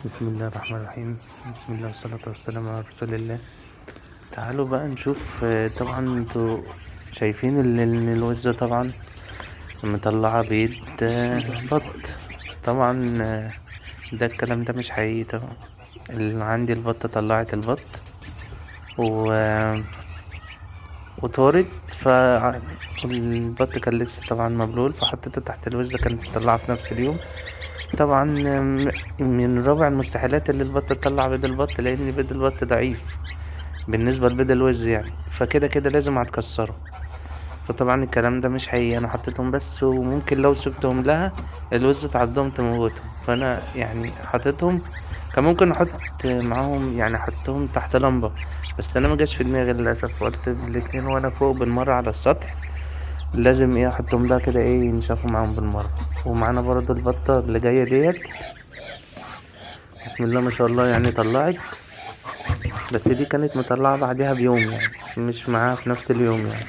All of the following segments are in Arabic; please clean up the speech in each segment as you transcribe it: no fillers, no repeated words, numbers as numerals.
بسم الله الرحمن الرحيم. بسم الله والصلاة والسلام على رسول الله. تعالوا بقى نشوف. طبعا انتوا شايفين ان الوزة طبعا مطلعة بيض بط. طبعا ده الكلام ده مش حقيقي طبعا. اللي عندي البطة طلعت البط و... وطارت والبط كان لسه طبعا مبلول، فحطيته تحت الوزة كانت مطلعة في نفس اليوم. طبعا من رابع المستحيلات اللي البط تطلع بيض البط، لان بيض البط ضعيف بالنسبة لبيض الوز يعني، فكده كده لازم هتكسره. فطبعا الكلام ده مش حقيقي، انا حطيتهم بس، وممكن لو سبتهم لها الوز تعضهم تموتهم، فانا يعني حطيتهم. كان ممكن احط معاهم يعني احطهم تحت لمبة، بس انا ما جاش في دماغي للاسف. قلت الاتنين وانا فوق بالمرة على السطح لازم احطهم لها كده ينشفوا معاهم بالمرة. ومعانا برضو البطة اللي جاية ديت، بسم الله ما شاء الله يعني طلعت. بس دي كانت مطلعة بعدها بيوم يعني، مش معاها في نفس اليوم يعني.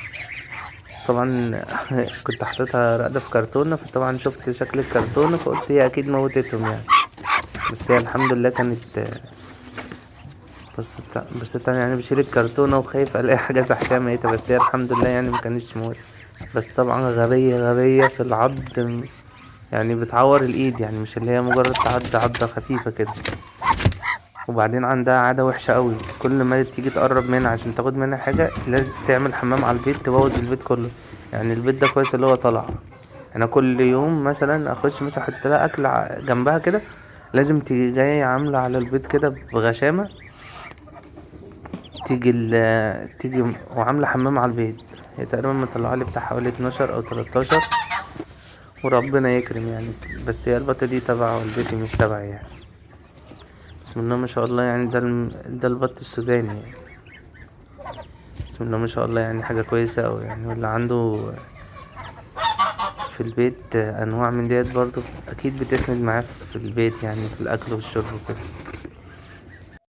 طبعا كنت حاططها راقدة في كرتونة، فطبعا شفت شكل الكرتونة فقلت هي اكيد موتتهم يعني. بس هي الحمد لله كانت. بس أنا يعني بشيل الكرتونة وخايف الاقي حاجة تحتها ميتة، بس هي الحمد لله يعني مكانتش موت. بس طبعا غبية غبية في العض، يعني بتعور الايد يعني، مش اللي هي مجرد تعض عضة خفيفة كده. وبعدين عندها عادة وحشة قوي، كل ما تيجي تقرب منها عشان تاخد منها حاجة لازم تعمل حمام على البيت، تبوظ البيت كله. يعني البيت ده كويس اللي هو طلع. انا كل يوم مثلا اخش مثلا احط لها اكل جنبها كده، لازم تيجي جاية عاملة على البيت كده بغشامة. تيجي وعاملة حمام على البيت. هي تقريبا مطلعة لي بتاع حوالي 12 او 13، وربنا يكرم يعني. بس هي البطة دي تبع والدتي مش تبعي يعني. بسم الله ما شاء الله يعني ده البط السوداني يعني. بسم الله ما شاء الله يعني حاجة كويسة أوي يعني. واللي عنده في البيت أنواع من ديت برضو أكيد بتسند معاه في البيت يعني، في الأكل والشرب وكده.